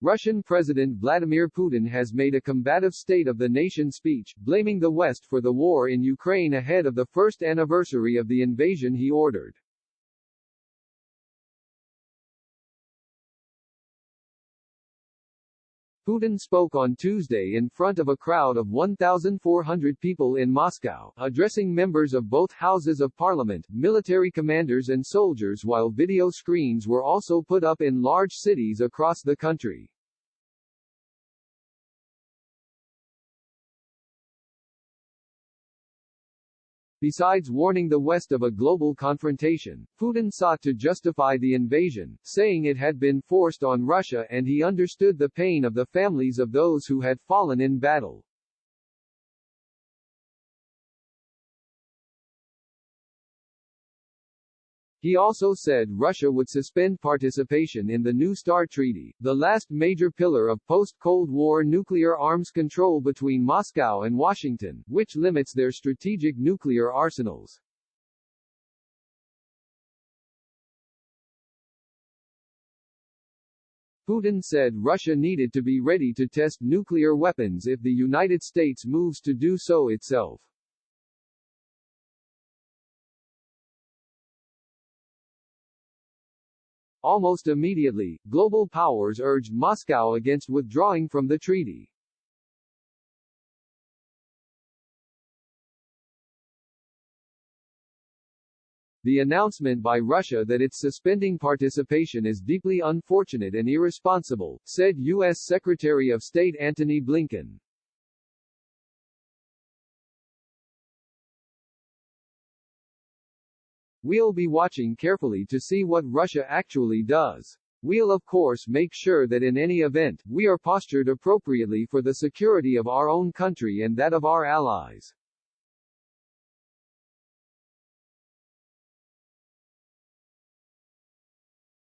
Russian President Vladimir Putin has made a combative State of the Nation speech, blaming the West for the war in Ukraine ahead of the first anniversary of the invasion he ordered. Putin spoke on Tuesday in front of a crowd of 1,400 people in Moscow, addressing members of both houses of parliament, military commanders and soldiers, while video screens were also put up in large cities across the country. Besides warning the West of a global confrontation, Putin sought to justify the invasion, saying it had been forced on Russia and he understood the pain of the families of those who had fallen in battle. He also said Russia would suspend participation in the New START treaty, the last major pillar of post-Cold War nuclear arms control between Moscow and Washington, which limits their strategic nuclear arsenals. Putin said Russia needed to be ready to test nuclear weapons if the United States moves to do so itself. Almost immediately, global powers urged Moscow against withdrawing from the treaty. The announcement by Russia that it's suspending participation is deeply unfortunate and irresponsible, said U.S. Secretary of State Antony Blinken. We'll be watching carefully to see what Russia actually does. We'll of course make sure that in any event, we are postured appropriately for the security of our own country and that of our allies.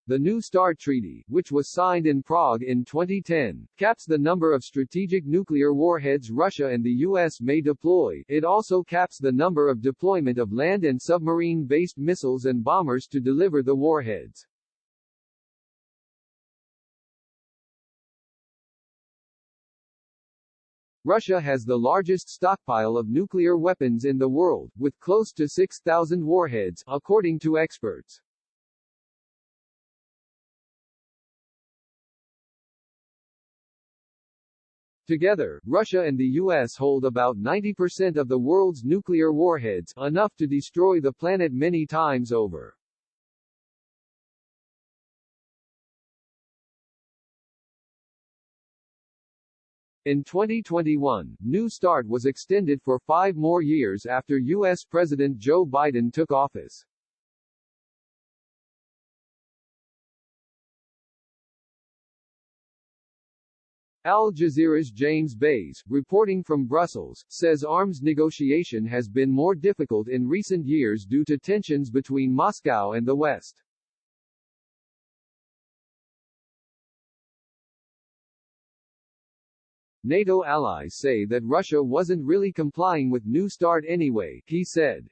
The New START Treaty, which was signed in Prague in 2010, caps the number of strategic nuclear warheads Russia and the U.S. may deploy. It also caps the number of deployment of land and submarine-based missiles and bombers to deliver the warheads. Russia has the largest stockpile of nuclear weapons in the world, with close to 6,000 warheads, according to experts. Together, Russia and the U.S. hold about 90% of the world's nuclear warheads, enough to destroy the planet many times over. In 2021, New START was extended for 5 more years after U.S. President Joe Biden took office. Al Jazeera's James Bays, reporting from Brussels, says arms negotiation has been more difficult in recent years due to tensions between Moscow and the West. NATO allies say that Russia wasn't really complying with New START anyway, he said.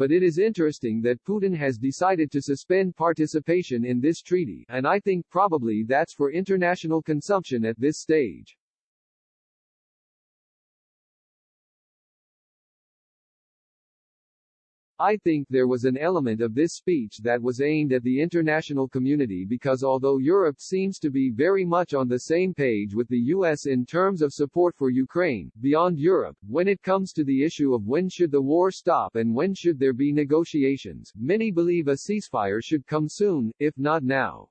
But it is interesting that Putin has decided to suspend participation in this treaty, and I think probably that's for international consumption at this stage. I think there was an element of this speech that was aimed at the international community because although Europe seems to be very much on the same page with the US in terms of support for Ukraine, beyond Europe, when it comes to the issue of when should the war stop and when should there be negotiations, many believe a ceasefire should come soon, if not now.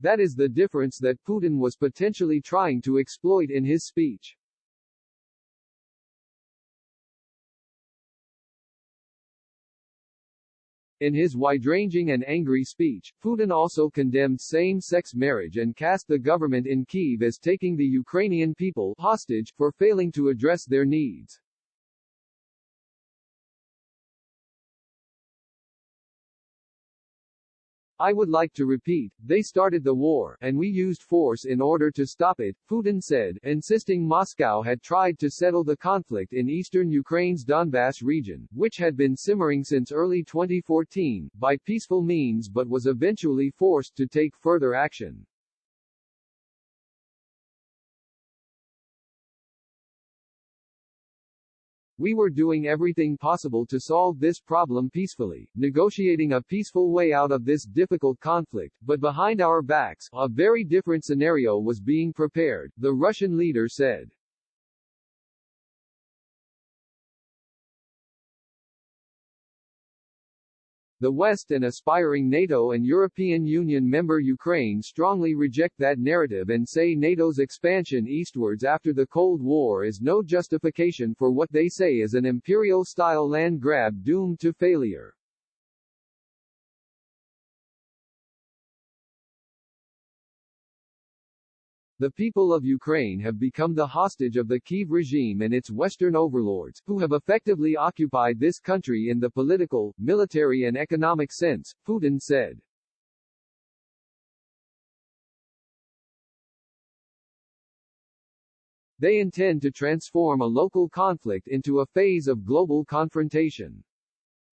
That is the difference that Putin was potentially trying to exploit in his speech. In his wide-ranging and angry speech, Putin also condemned same-sex marriage and cast the government in Kyiv as taking the Ukrainian people hostage for failing to address their needs. I would like to repeat, they started the war, and we used force in order to stop it, Putin said, insisting Moscow had tried to settle the conflict in eastern Ukraine's Donbass region, which had been simmering since early 2014, by peaceful means but was eventually forced to take further action. We were doing everything possible to solve this problem peacefully, negotiating a peaceful way out of this difficult conflict, but behind our backs, a very different scenario was being prepared, the Russian leader said. The West and aspiring NATO and European Union member Ukraine strongly reject that narrative and say NATO's expansion eastwards after the Cold War is no justification for what they say is an imperial-style land grab doomed to failure. The people of Ukraine have become the hostage of the Kyiv regime and its Western overlords, who have effectively occupied this country in the political, military and economic sense, Putin said. They intend to transform a local conflict into a phase of global confrontation.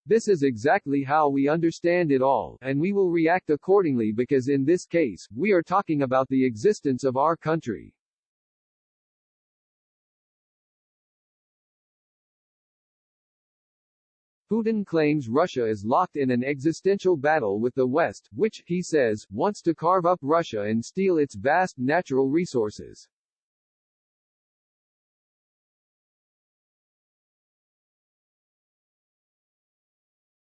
This is exactly how we understand it all, and we will react accordingly because in this case, we are talking about the existence of our country. Putin claims Russia is locked in an existential battle with the West, which, he says, wants to carve up Russia and steal its vast natural resources.